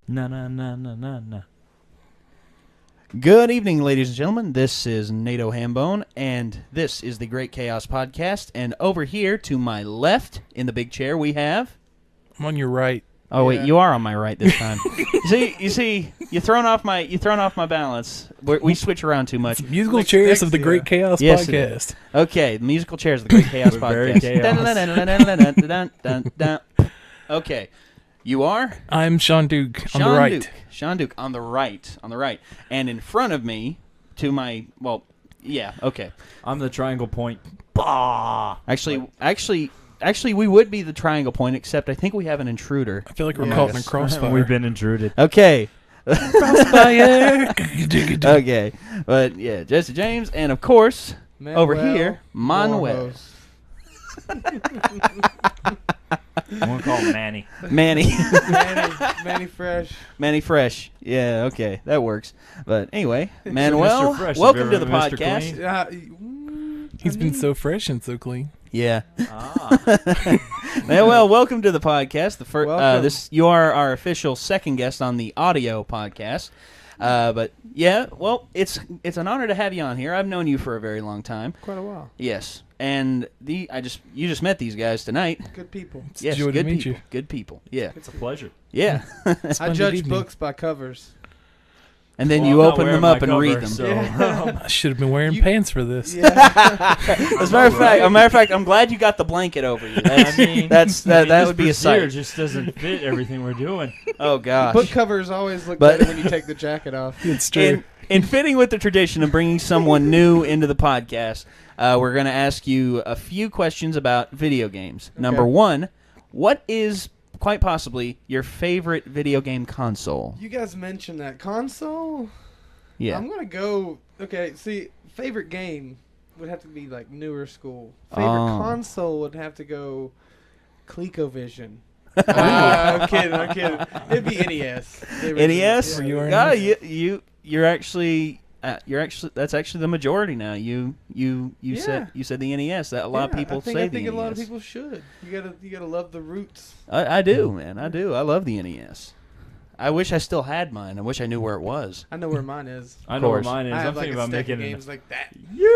Na na na na na na. Good evening, ladies and gentlemen. This is NATO Hambone, and this is the Great Chaos Podcast. And over here to my left, in the big chair, we have... I'm on your right. Oh, wait, you are on my right this time. you see, you've thrown off my balance. We switch around too much. Musical chairs of the Great Chaos Podcast. Okay, the musical chairs of the Great Chaos Podcast. Okay, you are? I'm Sean Duke on the right. Sean Duke on the right. And in front of me, to my, okay. I'm the triangle point. Bah! Actually, we would be the triangle point, except I think we have an intruder. I feel like we're caught in a crossfire. We've been intruded. Okay. Crossfire. Okay. But, yeah, Jesse James, and of course, Manuel, over here, Manuel. I want to call him Manny. Manny Fresh. Manny Fresh. Yeah, okay. That works. But anyway, Mr. Manuel, Fresh, welcome to the Mr. podcast. He's been so fresh and so clean. Yeah. Ah. Manuel, welcome to the podcast. Welcome. You are our official second guest on the audio podcast. But yeah, well, it's an honor to have you on here. I've known you for a very long time. Quite a while. Yes, and you just met these guys tonight. Good people. Yes, joy to good meet people. you. Good people. Yeah, It's a pleasure. yeah. I judge books by covers. And then Well, you I'm not open them wearing up my and read cover, them. so- Yeah. I should have been wearing You- pants for this. Yeah. As a matter of fact, I'm glad you got the blanket over you. That would be a This sight. just doesn't fit everything we're doing. Oh gosh. Book covers always look But- better when you take the jacket off. It's true. In fitting with the tradition of bringing someone new into the podcast, we're going to ask you a few questions about video games. Okay. Number one, what is quite possibly your favorite video game console? You guys mentioned that console. Yeah. I'm gonna go. Okay, see, favorite game would have to be like newer school. Favorite console would have to go ColecoVision. I'm kidding. It'd be NES. NES? Were you wearing God, this? you're actually that's actually the majority now. You Yeah. said the NES. That a lot of people say I the think NES. a lot of people should. You gotta love the roots. I do, man. I do. I love the NES. I wish I still had mine. I wish I knew where it was. I know where mine is. I know where course. mine is. I I'm have like thinking a about stack of making games like that. Yeah.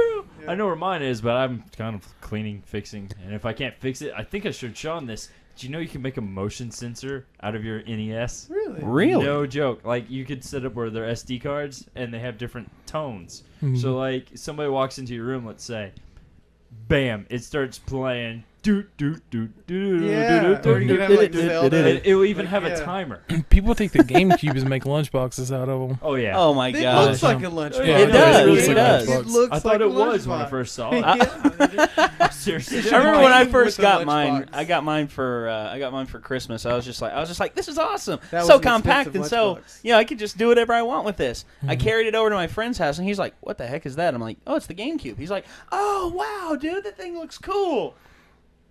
Yeah. I know where mine is, but I'm kind of cleaning, fixing. And if I can't fix it, I think I showed Sean this. Do you know you can make a motion sensor out of your NES? Really? Really? No joke. Like, you could set up where they're SD cards, and they have different tones. Mhm. So, like, somebody walks into your room, let's say, bam, it starts playing. Doot, doot, doot, doot, Yeah, doot, or you doot, can have, doot, like, doot, Zelda. doot. It will even Like, have yeah. a timer. People take the GameCubes and make lunchboxes out of them. Oh, yeah. Oh my It gosh. looks like a lunchbox. Yeah, It does, it does. It looks I like thought a it was when I lunchbox. first saw it. Yeah. Seriously. I remember when I With first the got lunchbox. mine. I got mine for Christmas. I was just like, this is awesome. That So was an compact expensive and so lunchbox. I could just do whatever I want with this. I Mhm. carried it over to my friend's house, and he's like, "What the heck is that?" I'm like, "Oh, it's the GameCube." He's like, "Oh wow, dude, that thing looks cool.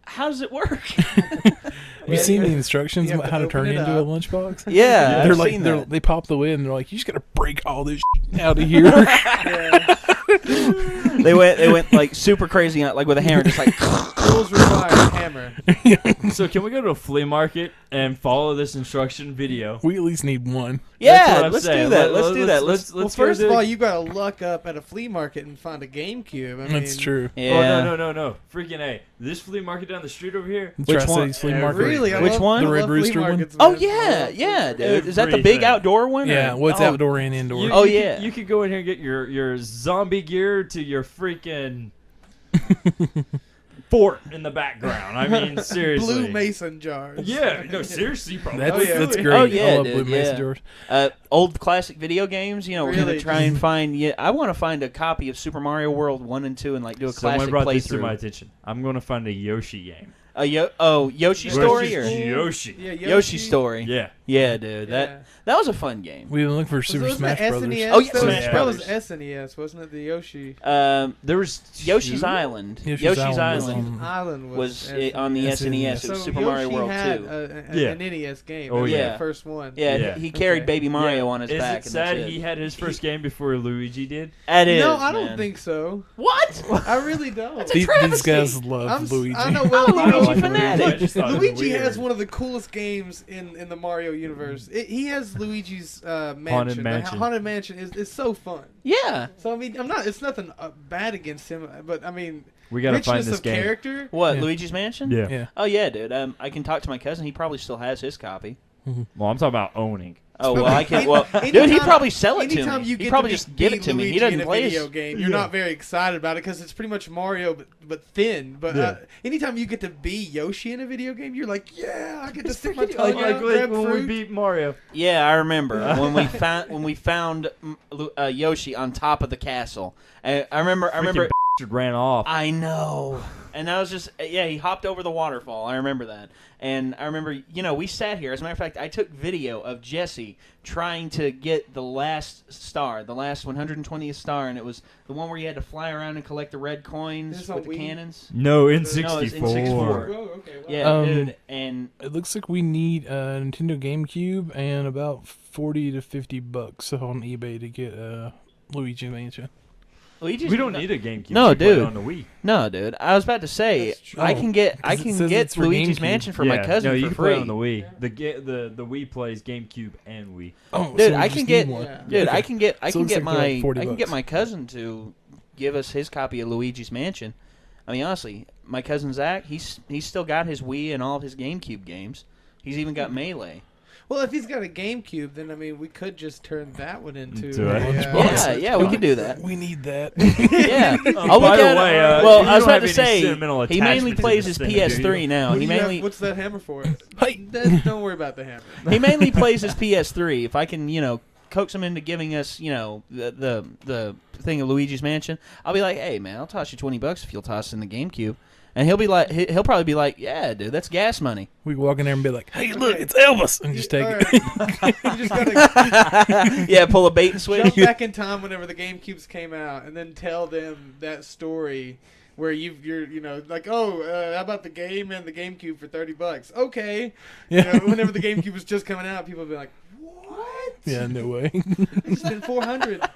How does it work?" Have you Yeah, seen you the instructions have about to how to open turn it into a up. lunchbox? Yeah, They're I've like seen that. they pop the lid and they're like, you just gotta break all this out of here. Yeah. They went like super crazy, like with a hammer, just like. Tools required. Hammer. So can we go to a flea market and follow this instruction video? We at least need one. Yeah, what I'm let's saying. do that. Let's do that. Let's. Well, go first to- of all, you gotta luck up at a flea market and find a GameCube. I That's mean, true. Yeah. Oh, no. Freaking A. This flea market down the street over here? The Which Tri-Cities one? Flea Market. Really? I Which love, one? I The Red love flea Rooster one? markets, Oh man. yeah, dude. Is that the big Everything. outdoor one? Yeah, or- well, it's oh, outdoor and indoor. You, Oh, you yeah. Could, you could go in here and get your zombie gear to your freaking fort in the background. I mean, seriously. Blue mason jars. Yeah, no, seriously, you probably. That's, Oh, yeah. that's Oh, great. Oh, yeah, I love dude, Blue Mason yeah. jars. Old classic video games. We're gonna Really? try and find. Yeah, I want to find a copy of Super Mario World 1 and 2 and like do a Someone classic brought this to my playthrough. attention. I'm going to find a Yoshi game. Yoshi Story or Yoshi. Yeah, Yoshi Story. Yeah. Yeah, dude. Yeah. That was a fun game. We look for Super Wasn't Smash that Brothers. SNES? Oh, yeah, that Smash that was Brothers. SNES, wasn't it? The Yoshi There was Yoshi's two? Island. Yoshi's Yoshi's Island was Island on- Island was SNES. on the SNES. It So was Super Yoshi Mario World had 2. an Yeah. NES game. Oh, That was yeah. the first one. Yeah, Yeah. he carried Okay. Baby Mario Mario on his Is back. it and sad that's it. he had his first game before Luigi did? That is, No, I don't man. think so. What? I really don't. It's a These travesty. guys love Luigi. I know. Well, I'm a you know, Luigi fanatic. I just thought it was Luigi weird. has one of the coolest games in the Mario universe. He has Luigi's mansion. The Mansion. Haunted Mansion is so fun. Yeah. So I mean, it's nothing bad against him, but I mean, We gotta find richness this of game. character. What, Yeah. Luigi's Mansion? Yeah. Yeah. Oh, yeah, dude. I can talk to my cousin. He probably still has his copy. Well, I'm talking about owning. Oh, well, I can't. Well, dude, he'd Anytime- probably sell it to anytime me. you He'd get probably to just give it beat to me. He Luigi doesn't in a play video his... game. You're not very excited about it because it's pretty much Mario, but thin. But anytime you get to be Yoshi in a video game, you're like, yeah, I get to stick my tongue out, grab when we fruit. beat Mario. Yeah, I remember when we found Yoshi on top of the castle. I remember. Bastard ran off. I know. And that was just, he hopped over the waterfall. I remember that. And I remember, we sat here. As a matter of fact, I took video of Jesse trying to get the last star, the last 120th star, and it was the one where you had to fly around and collect the red coins This with on the Wii? cannons. No, in No, it's 64. in 64. Oh, okay. Wow. Yeah, dude. And It looks like we need a Nintendo GameCube and about $40 to $50 on eBay to get Luigi Mansion. We don't need a GameCube. No, We play it dude. on the Wii. No, dude. I was about to say That's true. I can get 'cause it says it's for Luigi's GameCube. Mansion for my cousin no, you for can free. play it on the Wii. The Wii plays GameCube and Wii. Oh, Dude, so we I just can need get one. Yeah. dude, Okay. I can get So it looks like they're like $40 I can get bucks. my cousin to give us his copy of Luigi's Mansion. I mean, honestly, my cousin Zach, he's still got his Wii and all of his GameCube games. He's even got Melee. Well, if he's got a GameCube, then I mean, we could just turn that one into Into a Yeah, we could do that. We need that. Yeah. I'll by look the at way, it. you Well, I don't was about have to any say sentimental he mainly attachment to plays this his thing, do PS3 you? now. What He do you have- mainly what's that hammer for? Hey. Don't worry about the hammer. he mainly plays his PS3. If I can, coax him into giving us, the thing of Luigi's Mansion, I'll be like, hey man, I'll toss you $20 if you'll toss in the GameCube. And he'll be like, he'll probably be like, yeah, dude, that's gas money. We can walk in there and be like, hey, look, it's Elvis. And just take All it. right. You just gotta Yeah, pull a bait and switch. jump back in time whenever the GameCubes came out, and then tell them that story where you're like, oh, how about the game and the GameCube for $30? Okay. Whenever the GameCube was just coming out, people would be like, what? Yeah, no way. I spent $400. I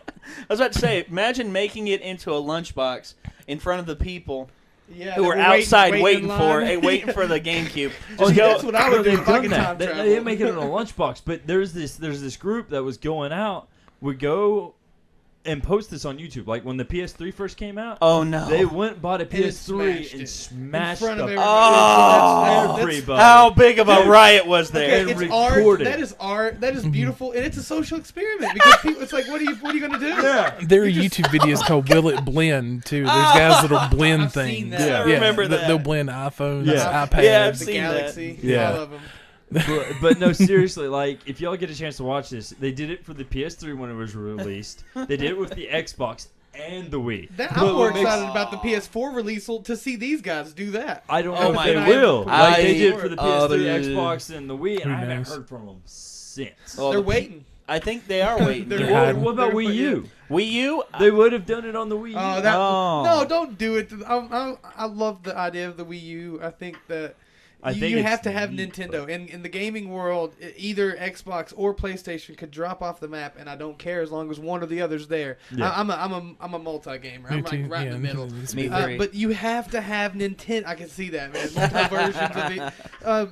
was about to say, imagine making it into a lunchbox in front of the people Yeah, who that were were outside waiting waiting for the GameCube. Oh, Just yeah, go. that's what I would do They've if I done could that. time They travel. make it in a lunchbox, but there's this group that was going out, would go and post this on YouTube. Like when the PS3 first came out, Oh no! they went bought a And PS3 and smashed smashed in front of the everybody. Oh, everybody. How big of a riot was there? Okay, And it's art. recorded. That is art. That is beautiful, and it's a social experiment because people, it's like, what are you going to do? Yeah. There are YouTube videos called Will It Blend, too. There's guys that'll blend I've seen things. that. Yeah. I remember that. They'll blend iPhones, Yeah. iPads. Yeah, I've The seen Galaxy. Yeah. I love them. But no, seriously, like if y'all get a chance to watch this, they did it for the PS3 when it was released. They did it with the Xbox and the Wii. That, But I'm more what makes- excited about the PS4 release to see these guys do that. I don't Oh know if my they God. will. Like they I- did for the PS3, dude. Xbox, and the Wii, and Who I haven't knows? heard from them since. Well, They're waiting. I think they are waiting. They're Well, hiding. what about They're- Wii U? Wii U? They would have done it on the Wii U. Oh, that Oh. no! Don't do it. I love the idea of the Wii U. I think that I think you it's have to have neat, Nintendo. In the gaming world, either Xbox or PlayStation could drop off the map, and I don't care as long as one or the other's there. Yeah. I'm a multi gamer. Me I'm too. like right in the middle. Me too. But you have to have Nintendo. I can see that, man. Multiple versions of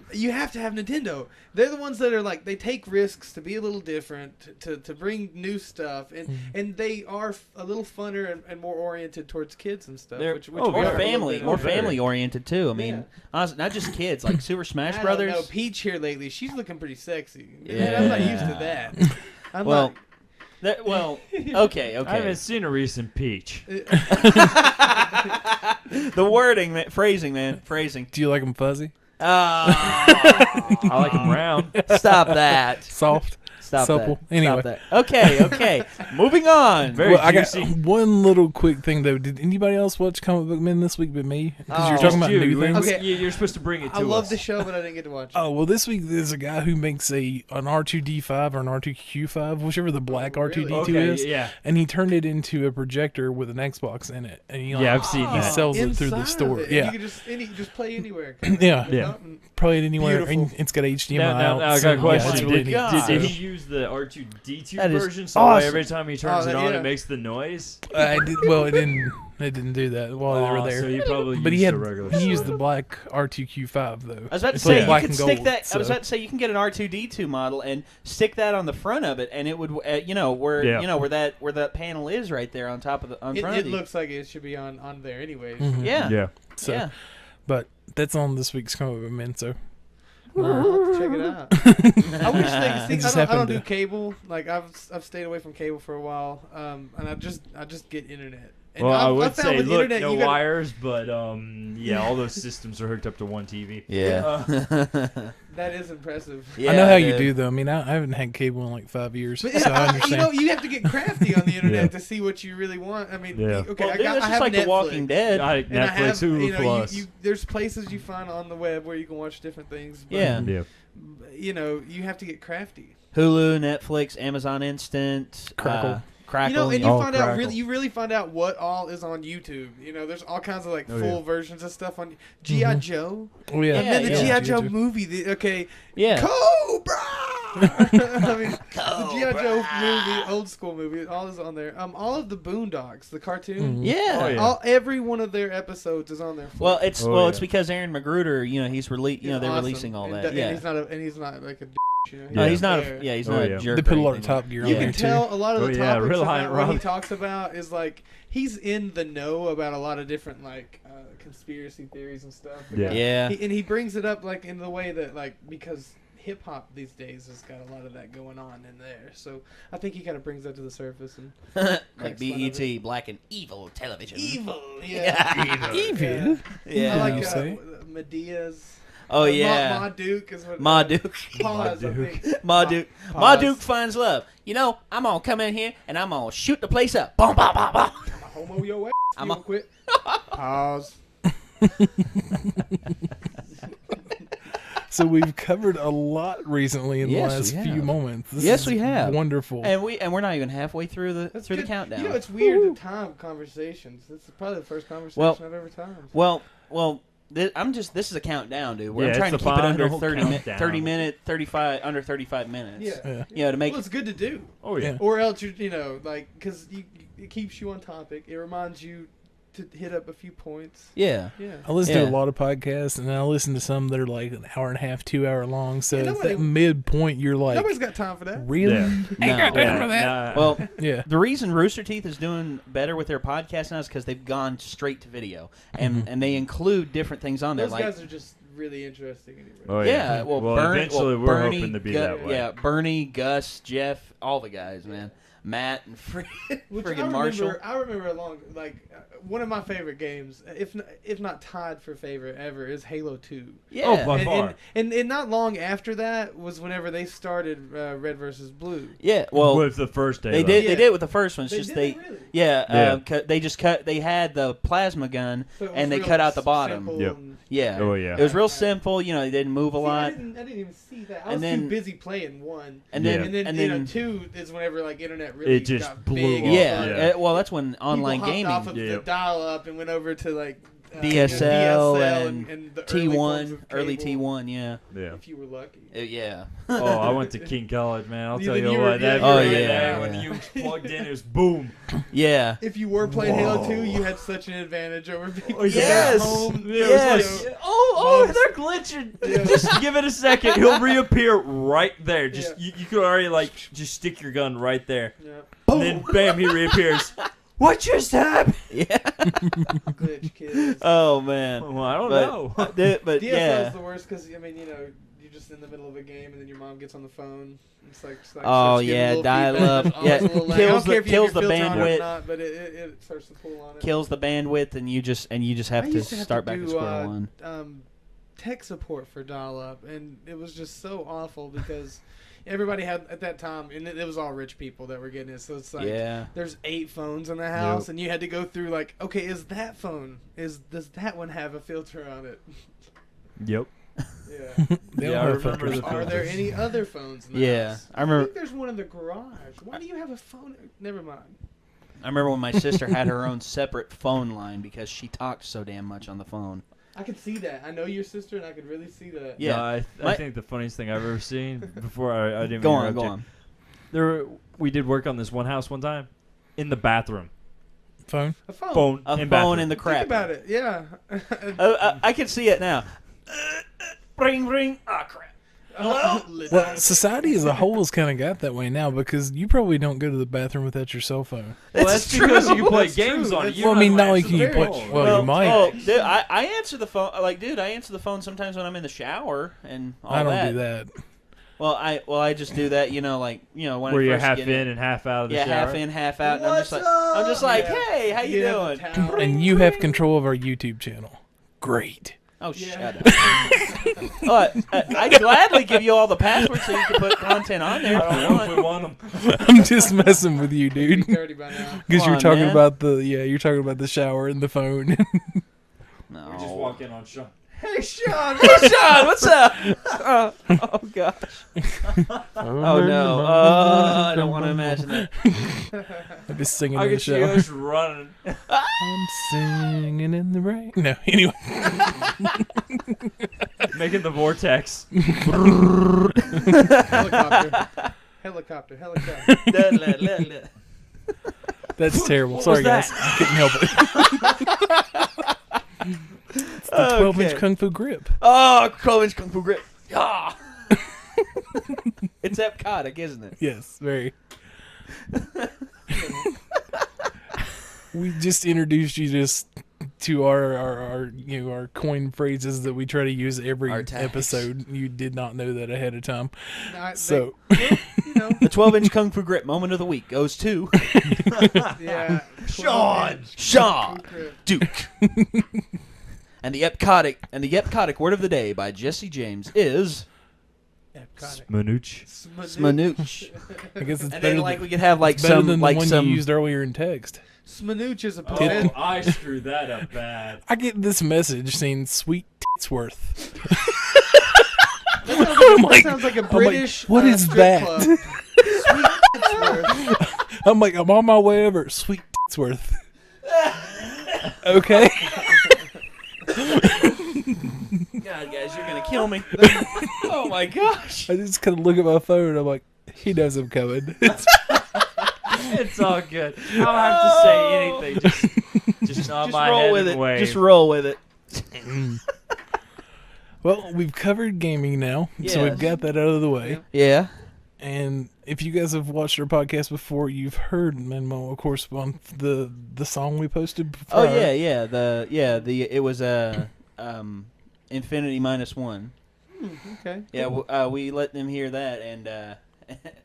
it. You have to have Nintendo. They're the ones that are like, they take risks to be a little different, to bring new stuff, and they are a little funner and more oriented towards kids and stuff. They're Which oh, we more are a little family, bit more over. family oriented too. I mean, Yeah. honestly, not just kids, like Super Smash I don't Brothers. know. Peach here lately, she's looking pretty sexy. Man, Yeah. I'm not used to that. I'm Well, not, okay. I haven't seen a recent Peach. The wording, phrasing. Do you like them fuzzy? I like them round. Stop that. Soft? Stop Supple? that. Anyway. Stop that. Okay. Moving on. Very Well, I got juicy. one little quick thing, though. Did anybody else watch Comic Book Men this week but me? Because you're Oh. talking about You. new things. Okay. You're supposed to bring it to I love us. the show, but I didn't get to watch it. Oh, well, this week there's a guy who makes an R2D5 or an R2Q5, whichever the black R2D2 Okay, is. yeah. And he turned it into a projector with an Xbox in it. And he, Yeah, I've seen he that. sells it through the Inside store. of it. Yeah. You can just play anywhere. Yeah. Yeah. Play it anywhere. Beautiful. And it's got HDMI Now out. I got so, a question. Yeah, it's really Did- neat. God. Did So- he use use the R2D2 That is version, so awesome. every time he turns it on, yeah. it makes the noise. I did. Well, it didn't. It didn't do that while they were there. So he probably But used he had the regular. he used stuff. the black R2Q5 though. I was about to It's say like you black could and stick gold, that. I so- was about to say you can get an R2D2 model and stick that on the front of it, and it would, where Yeah. where that panel is right there on top of the front It of you. looks like it should be on there anyways. Mhm. Yeah. Yeah. So, Yeah. but that's on this week's comic book man. So I'll have to check it out. I wish It they just see. I don't happened do to- cable. Like I've stayed away from cable for a while, and I just get internet. And Well, I I've would found say, with look, internet, no you gotta- wires, but yeah, all those systems are hooked up to one TV. Yeah. That is impressive. I know how you dude. do though. I mean, I haven't had cable in like 5 years, But so I understand. you have to get crafty on the internet Yeah. to see what you really want. I mean, Yeah. okay, Well, I dude, got that's I just have like Netflix, The Walking Dead. I, and I Netflix, have, Hulu Plus. there's places you find on the web where you can watch different things. But, Yeah. Yeah. You have to get crafty. Hulu, Netflix, Amazon Instant, Crackle. Crackle. And you Oh, find out Crackle. you really find out what all is on YouTube. There's all kinds of Oh, full yeah. versions of stuff on G.I. Joe. Oh yeah, And then the yeah. G.I. Joe movie. yeah. Cobra! I mean, the G.I. Joe movie, old school movie, all is on there. All of the Boondocks, the cartoon. Mhm. Yeah. Oh, yeah. Every one of their episodes is on there. Well, it's Oh, it's yeah. because Aaron Magruder, he's they're releasing all that. Yeah. And he's not like a No, Yeah. he's not. fair. He's Oh, not yeah. a jerk. They put a or lot of anything. Top Gear on You there can too. tell a lot of the Oh, yeah, topics Reliant about what he Rob. talks about is like he's in the know about a lot of different conspiracy theories and stuff. The Yeah. guy- Yeah. and he brings it up in the way that because hip hop these days has got a lot of that going on in there. So I think he kind of brings that to the surface and Like Cracks BET, Black and Evil Television. yeah. Evil. Yeah. I like You say? Medea's. Oh Ma yeah. Duke is what. Ma Duke. Pause, I Ma think. Ma Duke. Ma Pause. Duke finds love. I'm gonna come in here and I'm gonna shoot the place up. Boom, boom, boom, boom. I'm a homo your ass. I'm You a- gonna quit. Pause. So we've covered a lot recently in Yes, the last we few have. moments. This Yes, is we have. Wonderful. And we're not even halfway through the That's the good. countdown. It's weird to time conversations. This is probably the first conversation Well- I've ever timed. Well, this is a countdown, dude. Yeah, I'm trying to it's keep the it under final 30 minute, 35 minutes. Yeah. Yeah. To make Well, it's good to do. Oh yeah. Yeah. Or else because it keeps you on topic. It reminds you to hit up a few points. yeah. Yeah. I listen to Yeah. a lot of podcasts, and I listen to some that are like an hour and a half, 2 hour long. So Yeah, it's nobody- that midpoint, you're like, Nobody's got time for that. really? Yeah. No. got time for that. Nah. Well, Yeah. the reason Rooster Teeth is doing better with their podcast now is because they've gone straight to video, and they include different things on there. Those like guys are just really interesting. Anyway. Oh, yeah, well, eventually we're Bernie, hoping to be Gu- that way. Yeah, Bernie, Gus, Jeff, all the guys, man. Matt and Which friggin' Marshall. I remember one of my favorite games, if not tied for favorite ever, is Halo 2. Yeah. Oh, by And, far. and not long after that was whenever they started Red versus Blue. Yeah, well, with the first day. they did. Yeah. They did it with the first one. It's They just did they, it really? yeah, they just cut. They had the plasma gun, So it was and they real cut out the bottom. simple Yep. and- Yeah. Oh, yeah. It was real simple. They didn't move a See, lot. I didn't even see that. I And was then- too busy playing one. And Yeah. then, And then, and then, 2 is whenever internet really It just got blew big. up. yeah, Yeah. well, that's when online People hopped gaming. off of Yeah. the dial-up and went over to DSL and the early forms T1, of early cable, T1, yeah. Yeah. If you were lucky. Yeah. Oh, I went to King College, man. I'll You- tell you you were- what. yeah, That you were Oh, right yeah, there, when yeah. you plugged in, it was boom. Yeah. If you were playing Halo Whoa. 2, you had such an advantage over people. Oh, yes. At home. Yeah, it was Yes. like, oh, Mums. they're glitching. Yeah. Just give it a second. He'll reappear right there. Just Yeah. you could already just stick your gun right there, Yeah. and then bam, he reappears. What just happened? Yeah. Glitch kids. Oh, man. Well, I don't But, know. but DSL yeah. is the worst because you're just in the middle of a game and then your mom gets on the phone. It's like Oh, starts getting a yeah, little dial feedback. up. It's always Yeah, a little lag. I kills don't care the- if you have kills your the filter on or bandwidth. not, but it starts to pull on it. Kills the bandwidth, and you just have I to used to have start to back do, at square one. Tech support for dial-up, and it was just so awful because everybody had at that time, and it was all rich people that were getting it. So it's like Yeah. there's 8 phones in the house, and you had to go through okay, is that phone does that one have a filter on it? Yep. Yeah. They Yeah, all I have remember filters. the Are there filters. any other phones in the Yeah, house? I remember- think there's one in the garage. Why do you have a phone? Never mind. I remember when my sister had her own separate phone line because she talked so damn much on the phone. I could see that. I know your sister, and I could really see that. Yeah. No, I My- think the funniest thing I've ever seen before I didn't Go mean to on, go interrupt on. We did work on this one house one time in the bathroom. Phone. A phone. Phone. A in phone bathroom. in the crap. Think about it. Yeah. I can see it now. Ring, ring. Ah, crap. Hello? Well, society as a whole has kind of got that way now because you probably don't go to the bathroom without your cell phone. Well, that's because you can play That's games true. on it. That's- You Well, I don't mean, have not to only answer can the you play. phone. Well, you might. Dude, I answer the phone. I answer the phone sometimes when I'm in the shower and all I don't that. do that. Well, I just do that. When Where I you're first half get in and half out of the shower. half in, half out. And I'm just like, Yeah. hey, how you have doing? the towel. And you have control of our YouTube channel. Great. Oh, Yeah. shut up. I'd gladly give you all the passwords so you can put content on there. I if you don't know if we want. want them. I'm just messing with you, It'd be dude. 30 by now. Because Come you're on, talking man. about you're talking about the shower and the phone. No. We just walk in on Sean. Hey, Sean. Hey, Sean, what's up? Oh gosh. Oh no. I don't want to imagine that. I'm just singing I in the can see shower. us running. I'm singing in the rain. No, anyway. Making the vortex. Helicopter. That's terrible. What Sorry, was guys. that? I couldn't help it. It's the 12-inch Okay. Kung Fu grip. Oh, 12-inch Kung Fu grip. Ah. It's Epcot, isn't it? Yes, very. We just introduced you to our coin phrases that we try to use every Our tags. episode. You did not know that ahead of time. So, So The 12-inch Kung Fu grip moment of the week goes to yeah. Sean. Shaw Duke. And the Epcotic word of the day by Jesse James is Manooch. smanooch. I guess it's And better then than, we could have it's better some than the one some you used earlier in text. Smanooch is a Oh, potato. I screwed that up bad. I get this message saying "sweet titsworth." That sounds like a British. what is strip that? club. Sweet Titsworth. I'm like, I'm on my way over. Sweet titsworth. Okay. God, guys, you're gonna kill me. Oh my gosh. I just kind of look at my phone and I'm like, he knows I'm coming. It's all good. I don't have to say anything. Just nod Just my roll head with and it. wave. Just roll with it. Well, we've covered gaming now, so we've Yes. got that out of the way. Yeah. And if you guys have watched our podcast before, you've heard Manuel, of course, on the song we posted before. Oh yeah. It was Infinity -1. Okay. Yeah, we let them hear that,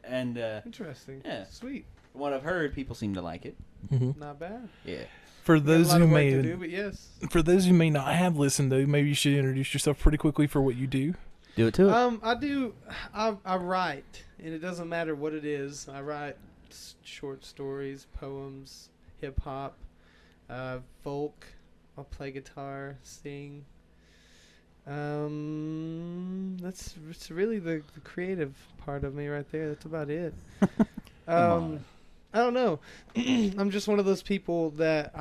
and Interesting. Yeah. Sweet. from what I've heard, people seem to like it. Mhm. Not bad. Yeah. For Got a those lot who of work may to do, but yes. for those who may not have listened, though, maybe you should introduce yourself pretty quickly for what you do. Do it to it. I write, and it doesn't matter what it is. I write short stories, poems, hip hop, folk. I'll play guitar, sing. It's really the creative part of me right there. That's about it. I don't know. I'm just one of those people that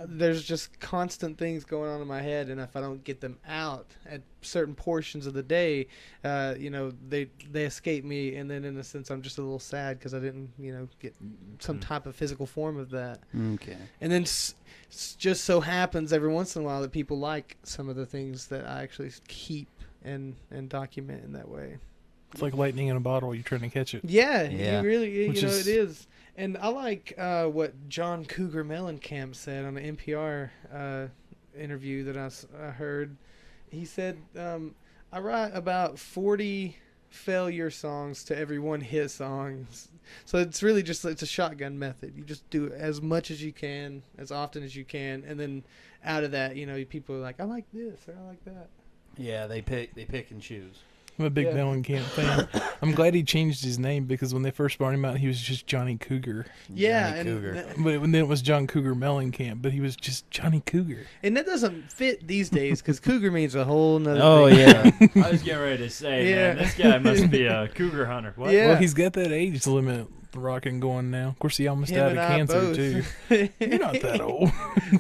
there's just constant things going on in my head, and if I don't get them out at certain portions of the day, they escape me, and then in a sense I'm just a little sad because I didn't, get some type of physical form of that. Okay. And then just so happens every once in a while that people like some of the things that I actually keep and document in that way. It's like lightning in a bottle. You're trying to catch it. Yeah, Yeah. you really, Which is- it is. And I like what John Cougar Mellencamp said on an NPR interview that I heard. He said, I write about 40 failure songs to every one hit song. So it's really it's a shotgun method. You just do as much as you can, as often as you can, and then out of that, people are like, I like this or I like that. Yeah, they pick and choose. I'm a big Yeah. Mellencamp fan. I'm glad he changed his name because when they first brought him out, he was just Johnny Cougar. Yeah, Johnny Cougar. But then it was John Cougar Mellencamp, but he was just Johnny Cougar. And that doesn't fit these days because cougar means a whole nother Oh thing. yeah. I was getting ready to say, Yeah. man, this guy must be a cougar hunter. What? Yeah. Well, he's got that age limit rocking going now. Of course, he almost Him died and of I cancer, both. too. You're not that old.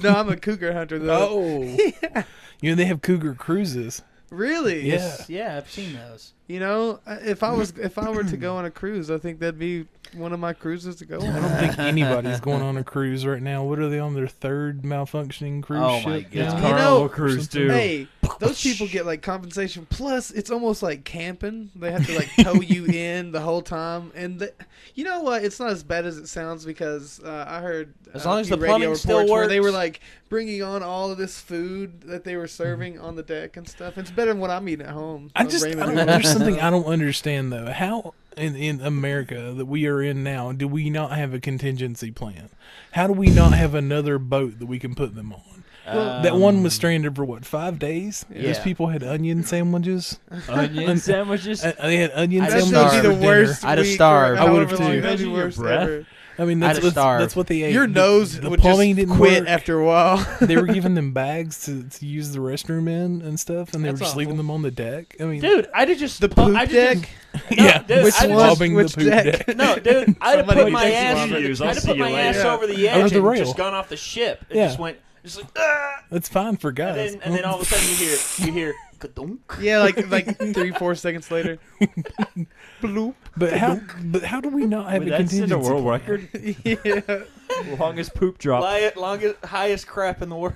No, I'm a cougar hunter though. Oh. They have cougar cruises. Really? Yeah. Yeah, I've seen those. You know, if I were to go on a cruise, I think that'd be one of my cruises to go I on. don't think anybody's going on a cruise right now. What are they on their third malfunctioning cruise Oh ship? my It's God. You Carnival know, Cruise too. Hey, those people get like compensation. Plus, it's almost like camping. They have to like tow you in the whole time. And you know what? It's not as bad as it sounds because I heard As a long as few the radio plumbing still reports where they were works. like bringing on all of this food that they were serving on the deck and stuff. It's better than what I'm eating at home. There's something I don't understand though. How in America that we are in now, do we not have a contingency plan? How do we not have another boat that we can put them on? That one was stranded for what, 5 days? Yeah. Those people had onion sandwiches. Onion sandwiches. They had onion I'd That sandwiches should starve. be for the worst. I'd have week starved. or I would've however too. long. That'd be Imagine your worst breath. ever. I mean, I'd have starved. that's what they ate. Your nose the would plumbing just didn't quit work. after a while. They were giving them bags to use the restroom in and stuff, and they That's were just leaving awful. them on the deck. I mean, Dude, I'd have just The poop I'd deck? No, yeah, dude, which I'd one? just- The which poop deck? deck. No, dude, I'd have Somebody put my takes ass. you on it. I'll I'd have see put you my later. ass Yeah. over the Over edge the and rail. just gone off the ship. It Yeah. just went, just like, ah! That's fine for guys. And then all of a sudden you hear, ka-dunk. Yeah, like 3-4 seconds later. Bloop. But how do we not have Wait, a that's in contingency? a world plan? record. Yeah, Longest poop drop. Longest, highest crap in the world.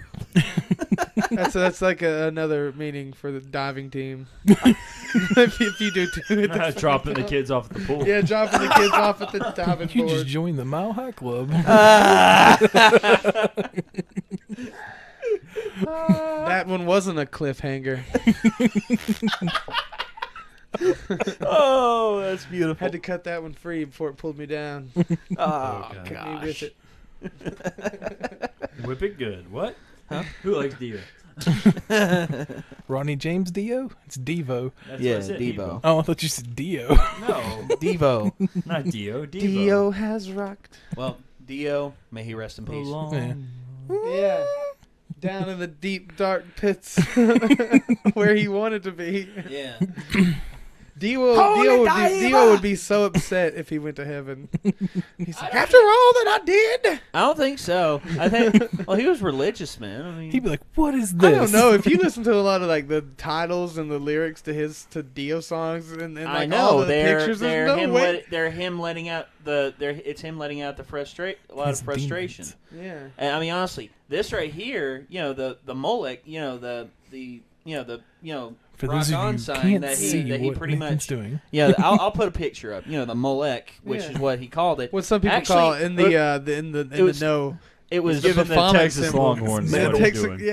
that's like another meaning for the diving team. if you do it, that's Dropping the kids off at the pool. yeah, dropping the kids off at the diving You just board. joined the Mile High Club. That one wasn't a cliffhanger. Oh, that's beautiful. Had to cut that one free before it pulled me down. Oh, Cut me with it. Whip it good. What? Huh? Who likes Dio? Ronnie James Dio? It's Devo. That's Yeah, what I said, Devo. Oh, I thought you said Dio. No, Devo. not Dio. Devo. Dio has rocked. Well, Dio, may he rest in peace. Yeah. Down in the deep, dark pits where he wanted to be. Yeah. Dio would be so upset if he went to heaven. He's like, after all that I did. I don't think so. I think, well, he was religious, man. I mean, He'd be like, "What is this?" I don't know. If you listen to a lot of like the titles and the lyrics to Dio songs and like I know all the they're pictures, they're there's no him way. they're him letting out it's him letting out the a lot His of frustration. demons. Yeah. And I mean, honestly, this right here, the Molech, For rock those of on you who sign can't that see he what pretty Nathan's much doing, I'll put a picture up. The Molech, which Yeah. is what he called it. What some people Actually, call it in the was- know. It was He's giving the Baphomet Texas symbol. Longhorns Yeah, what he's Texas- doing. yeah.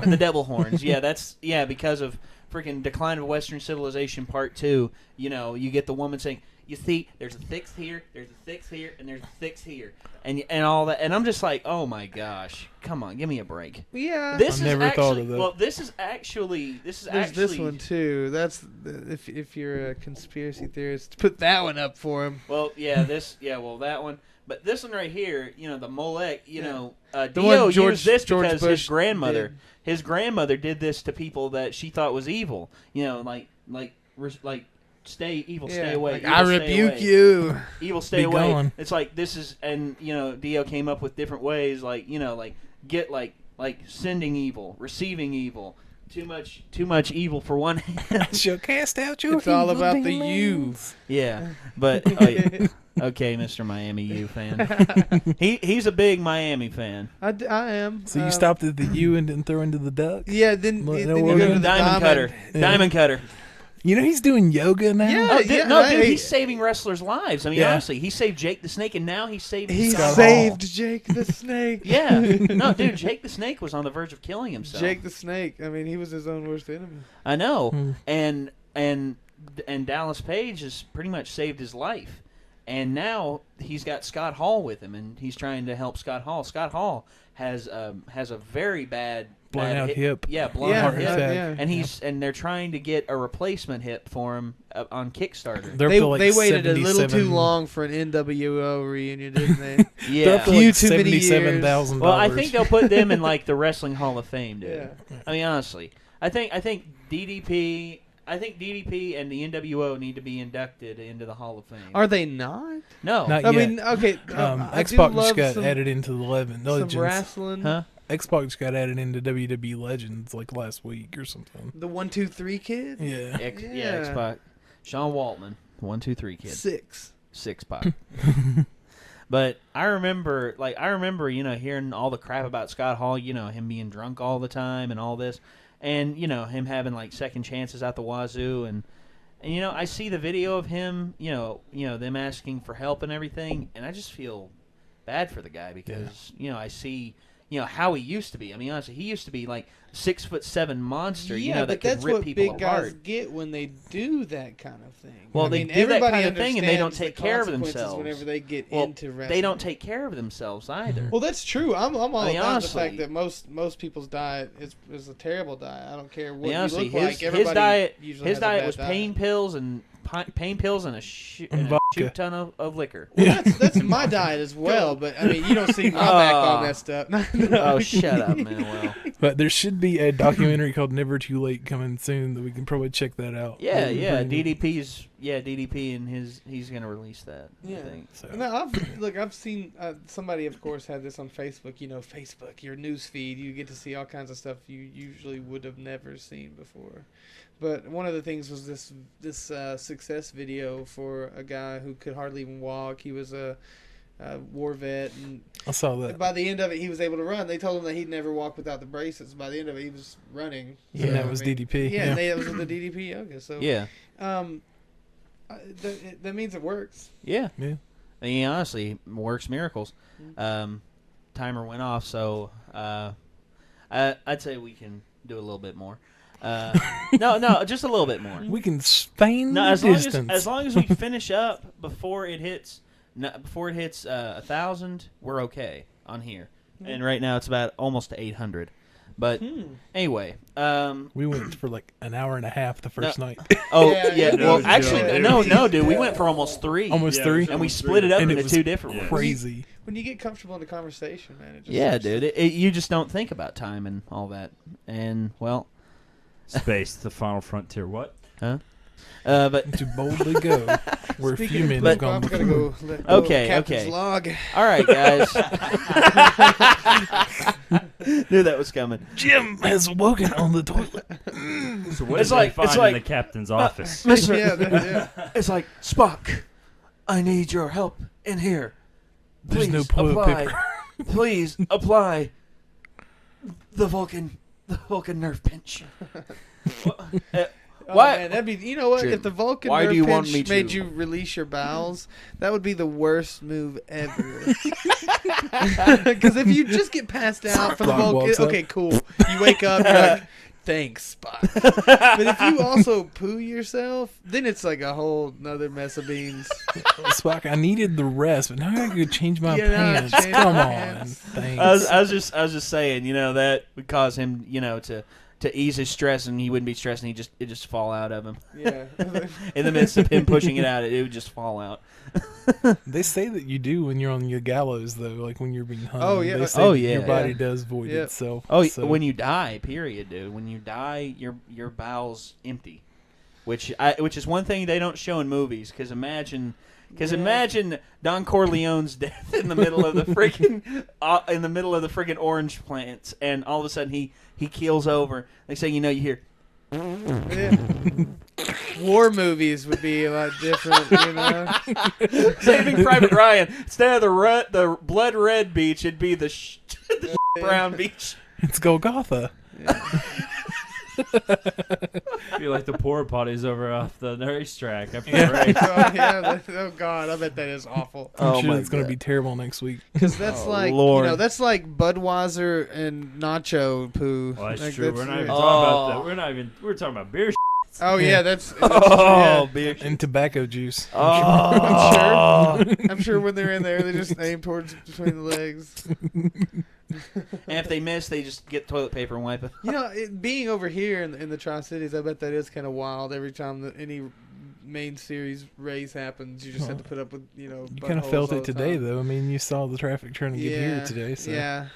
the devil horns. Yeah, that's because of freaking Decline of Western Civilization Part 2. You get the woman saying, "You see, there's a sixth here, there's a sixth here, and there's a sixth here," and all that. And I'm just like, oh my gosh, come on, give me a break. Yeah. This I is never thought of that. Well, this is actually There's this one too. That's if you're a conspiracy theorist, put that one up for him. Well, that one. But this one right here, the Molech, Dio one George- used this George because Bush his grandmother did this to people that she thought was evil. Like stay evil, Yeah, stay away. like, evil, I stay rebuke away. you. Evil, stay Be away. gone. It's like this is, and Dio came up with different ways, like get like sending evil, receiving evil. Too much evil for one hand. shall cast out your It's all evil about the demons. Yeah, but okay, Mr. Miami U fan. He's a big Miami fan. I am. So you stopped at the U and didn't throw into the duck? Yeah, then Well, you no, go we're to gonna- the Diamond cutter, Yeah. diamond cutter. You know he's doing yoga now. Yeah. Oh, dude, hey. he's saving wrestlers' lives. I mean, Yeah. honestly, he saved Jake the Snake, and now he's saving. He Scott saved Jake the Snake. Yeah, no, dude, Jake the Snake was on the verge of killing himself. Jake the Snake. I mean, he was his own worst enemy. I know, Hmm. and Dallas Page has pretty much saved his life, and now he's got Scott Hall with him, and he's trying to help Scott Hall. Scott Hall has a very bad Blown bad out hip. Yeah, blown Yeah, out hip. attack. And they're trying to get a replacement hip for him on Kickstarter. They're up They to like waited a little too 77 long for an NWO reunion, didn't they? They're Yeah. up to Few like too many years. $77,000. Well, I think they'll put them in like the Wrestling Hall of Fame, dude. Yeah. I mean, honestly, I think DDP and the NWO need to be inducted into the Hall of Fame. Are they not? No, Not I yet. mean, okay. I do X-Pac love just got some, added into the some Legends. wrestling. huh? Xbox got added into WWE Legends like last week or something. The 1, 2, 3 kid. Yeah. Yeah, Xbox. Sean Waltman, 1, 2, 3 kid. 6 pack. But I remember, hearing all the crap about Scott Hall, him being drunk all the time and all this, and him having like second chances out the wazoo, and I see the video of him, them asking for help and everything, and I just feel bad for the guy because I see how he used to be. I mean, honestly, he used to be like 6'7" monster. Yeah, that but that's could rip what people big guys apart. get when they do that kind of thing. Well, I they mean, do that everybody kind of thing, and they don't understands take the care of consequences themselves. whenever they get Well, into wrestling. they don't take care of themselves either. Well, that's true. I'm all I mean, about honestly, the fact that most people's diet is a terrible diet. I don't care what honestly, you look like. his Everybody diet, usually his has a diet bad was diet. pain pills and a vodka. shoot ton of liquor. Well, that's my diet as well, but I mean, you don't see my back all messed up. Oh, shut up, Manuel. But there should be a documentary called Never Too Late coming soon that we can probably check that out. Yeah, Bring- DDP and he's gonna release that. Yeah. I think. So. No, I've seen somebody, of course, had this on Facebook. Facebook, your news feed, you get to see all kinds of stuff you usually would have never seen before. But one of the things was this success video for a guy who could hardly even walk. He was a war vet, and I saw that. by the end of it, he was able to run. They told him that he'd never walk without the braces. By the end of it, he was running. Yeah, that was DDP. Yeah, and that was with the DDP yoga. So Yeah. That means it works. Yeah. Yeah. I mean, honestly, works miracles. Timer went off, so I'd say we can do a little bit more. No, just a little bit more. We can span No, the distance. as long as we finish up before it hits 1,000, we're okay on here. And right now it's about almost to 800. But anyway, we went for like an hour and a half the first night. oh Yeah, well, no, actually, no, dude, we went for almost 3. Almost 3. And we split it up And it into was 2 different ones. Crazy. When you get comfortable in the conversation, man. It just Yeah, dude, you just don't think about time and all that. And well, Space, the final frontier. What? huh? But To boldly go where Speaking few of men Blake, have gone I'm before. gonna go let Okay, Captain's okay. log. all right, guys. Knew that was coming. Jim has woken on the toilet. So what It's did like- they find it's like- in the captain's office? Mister, Yeah. it's like, Spock, I need your help in here. There's no Please toilet apply. paper. Please apply the Vulcan nerve pinch. Oh, What? man, that'd be. You know what? Jim, If the Vulcan why nerve do you want pinch me made to? you release your bowels, that would be the worst move ever. Because if you just get passed out for the Spock Vulcan, walks up. okay, cool. You wake up, you're like, thanks, Spock. But if you also poo yourself, then it's like a whole nother mess of beans. Spock, I needed the rest, but now I gotta go change my Yeah, now I pants. change my Come on. pants. Thanks. I was just saying, that would cause him, to ease his stress, and he wouldn't be stressed, and it just fall out of him. Yeah. In the midst of him pushing it out, it would just fall out. They say that you do when you're on your gallows, though, like when you're being hung. Oh, yeah. They say Oh, that yeah. your body Yeah. does void Yeah. itself. Oh, so. when you die, period, dude. When you die, your bowels empty, which is one thing they don't show in movies. Because imagine Don Corleone's death in the middle of the freaking orange plants, and all of a sudden he keels over. They say, you hear. Yeah. War movies would be a lot different, Saving Private Ryan. Instead of the blood red beach, it'd be the brown beach. It's Golgotha. Be like the poor potties over off the racetrack after Yeah. the race. Oh God, I bet that is awful. I'm Oh sure my it's going to God. be terrible next week. Because that's Oh, like Lord. that's like Budweiser and nacho poo. Well, that's Like, true. We're not even weird. talking about that. We're talking about beer. Oh yeah, that's Oh, yeah. beer. And tobacco juice. Oh. I'm sure when they're in there, they just aim towards between the legs. And if they miss, they just get toilet paper and wipe it. Being over here in the Tri-Cities, I bet that is kind of wild. Every time that any main series race happens, you just have to put up with You kind of felt buttholes all it the today, time. though. I mean, you saw the traffic trying to get here today. So. Yeah,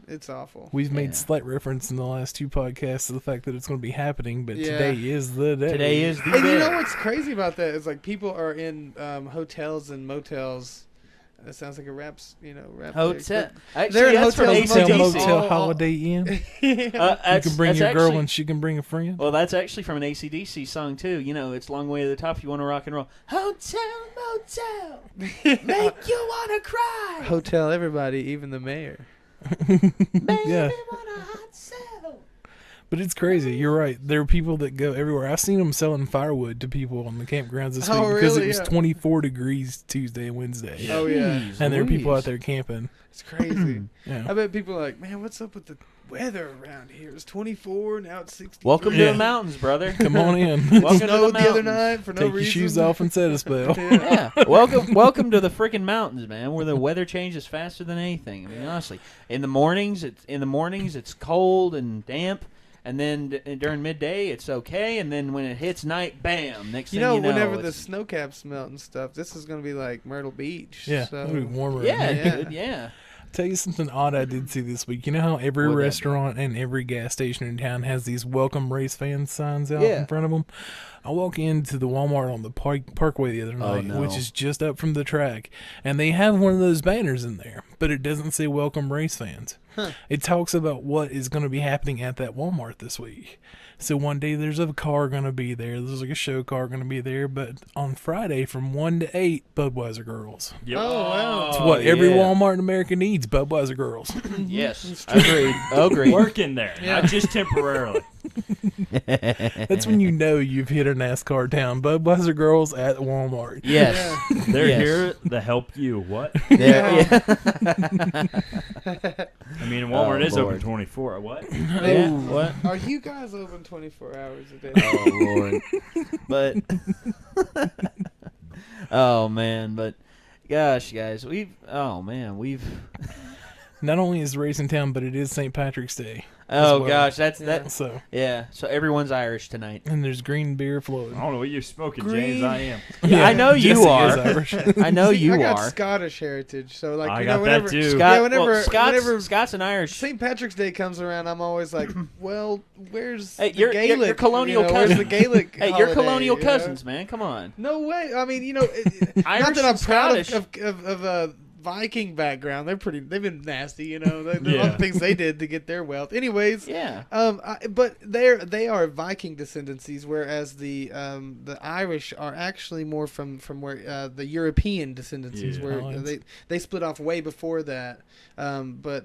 it's awful. We've made Yeah. slight reference in the last 2 podcasts to the fact that it's going to be happening, but Yeah. today is the day. Today is the And you day. know what's crazy about that is like people are in hotels and motels That sounds like a rap's, rap. Hotel. lyric. Actually, They're that's from hotels, Hotel motels. AC/DC. Motel Holiday Inn. You can bring your girl and she can bring a friend. Well, that's actually from an AC/DC song too. It's Long Way to the Top. If you want to rock and roll. Hotel motel, make you wanna cry. Hotel everybody, even the mayor. Yeah. Want a hot cell. But it's crazy. You're right. There are people that go everywhere. I've seen them selling firewood to people on the campgrounds this Oh, week because really? it was Yeah. 24 degrees Tuesday and Wednesday. Oh yeah, And there are people out there camping. it's crazy. Yeah. I bet people are like, man, what's up with the weather around here? It's 24, now it's 60. Welcome to Yeah. the mountains, brother. Come on in. Welcome to the Snowed the other mountains. night for no Take reason. your shoes off and set a spell. Yeah. Yeah, welcome to the freaking mountains, man, where the weather changes faster than anything. I mean, honestly, in the mornings it's cold and damp, and then during midday it's okay, and then when it hits night, bam! Next thing you know, whenever the it's- snow caps melt and stuff, this is gonna be like Myrtle Beach. Yeah. So. It'll be warmer. yeah, in here. dude, yeah. Tell you something odd I did see this week. You know how every What'd that be? restaurant and every gas station in town has these welcome race fans signs out Yeah. in front of them? I walk into the Walmart on the Parkway the other night, no. which is just up from the track, and they have one of those banners in there, but it doesn't say welcome race fans. Huh. It talks about what is going to be happening at that Walmart this week. So one day there's a car going to be there. There's like a show car going to be there. But on Friday from 1 to 8, Budweiser girls. Yep. Oh, wow. It's what every yeah. Walmart in America needs, Budweiser girls. Yes, agreed. Agreed. Working there, not just temporarily. That's when you know you've hit a NASCAR town. Budweiser girls at Walmart. Yes, They're Yes. here to help you. What? yeah. I mean, Walmart Oh, is Lord. open 24. What? Yeah, what? Are you guys open 24 hours a day? Oh Lord. But oh man, but gosh, guys, we've Not only is the race in town, but it is St. Patrick's Day. oh well. gosh, that's Yeah. that. So, Yeah, so everyone's Irish tonight. and there's green beer I flowing. don't know what you're smoking, Green. James. I am. Yeah, I know you Jesse are. is Irish. I know See, you I got are. Scottish heritage, so like I you got know, that whenever too. Scott, Yeah, whenever- well, Scott's an Irish. St. Patrick's Day comes around, I'm always like, well, where's Hey, the you're Gaelic? colonial Where's the cousins. Gaelic? Hey, you're holiday, colonial you know? cousins, man. Come on. No way. I mean, Irish not that I'm and proud Scottish. of Viking background. They've been nasty, you know. All Yeah. the things they did to get their wealth. Anyways, Yeah. but they are Viking descendancies, whereas the Irish are actually more from where the European descendancies, Yeah. where Oh, they split off way before that. But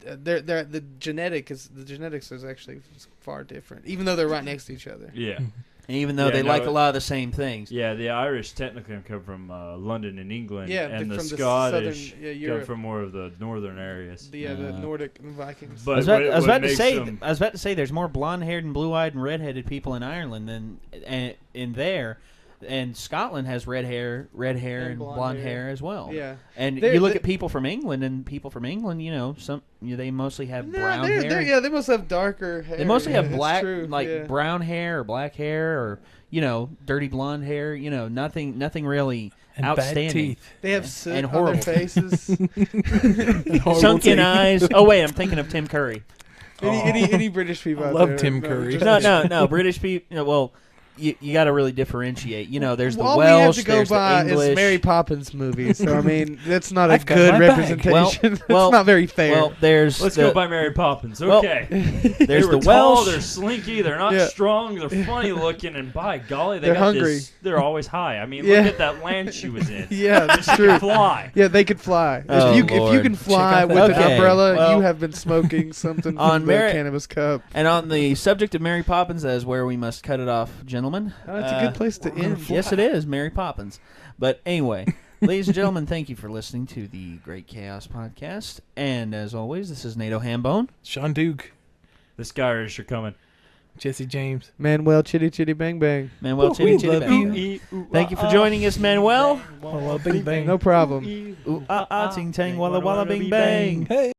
the genetics is actually far different, even though they're right next to each other. Yeah. And even though Yeah, they no, like a lot of the same things. Yeah, the Irish technically come from London and England, Yeah, and the from the Scottish southern, yeah, come Europe. from more of the northern areas. The Nordic Vikings. But I was about to makes say, them- there's more blonde-haired and blue-eyed and red-headed people in Ireland than in there, and Scotland has red hair and blonde hair as well. Yeah. And They're- you look they- at people from England, and people from England, they mostly have brown they're, hair. they must have darker hair. They mostly have That's black, true, like yeah. brown hair or black hair or dirty blonde hair. Nothing really And outstanding. bad teeth. They have soot and on horrible. their faces. Horrible Sunken teeth. eyes. Oh wait, I'm thinking of Tim Curry. any British people I out love there? Tim Curry. just- No. British people. Well, you got to really differentiate. There's the All Welsh. we have to go there's by the English. is Mary Poppins movies. So I mean, that's not a I've got good my bag. representation. Well, it's not very fair. Well, there's Let's the, go by Mary Poppins. Well, Okay. there's they were the tall, Welsh. they're slinky, they're not Yeah. strong, they're funny looking, and by golly, They're got hungry. they're always high. I mean, Yeah. look at that land she was in. yeah, that's She true. could fly. Yeah, they could fly. Oh, if you Lord. can fly out with that an Okay, umbrella, well- you have been smoking something On from the Mary- cannabis cup. And on the subject of Mary Poppins, that is where we must cut it off, gentlemen. That's a good place to end. Yes, it is, Mary Poppins. But anyway, ladies and gentlemen, thank you for listening to the Great Chaos Podcast. And as always, this is Nato Hambone. Sean Duke, The Skyrish are coming. Jesse James. Manuel, chitty chitty bang bang. Manuel We Chitty Chitty love Bang. you. Thank you for joining us, Manuel. Walla bing bang. No problem. Ooh, ah, ah, ting tang, walla walla bing bang. Hey.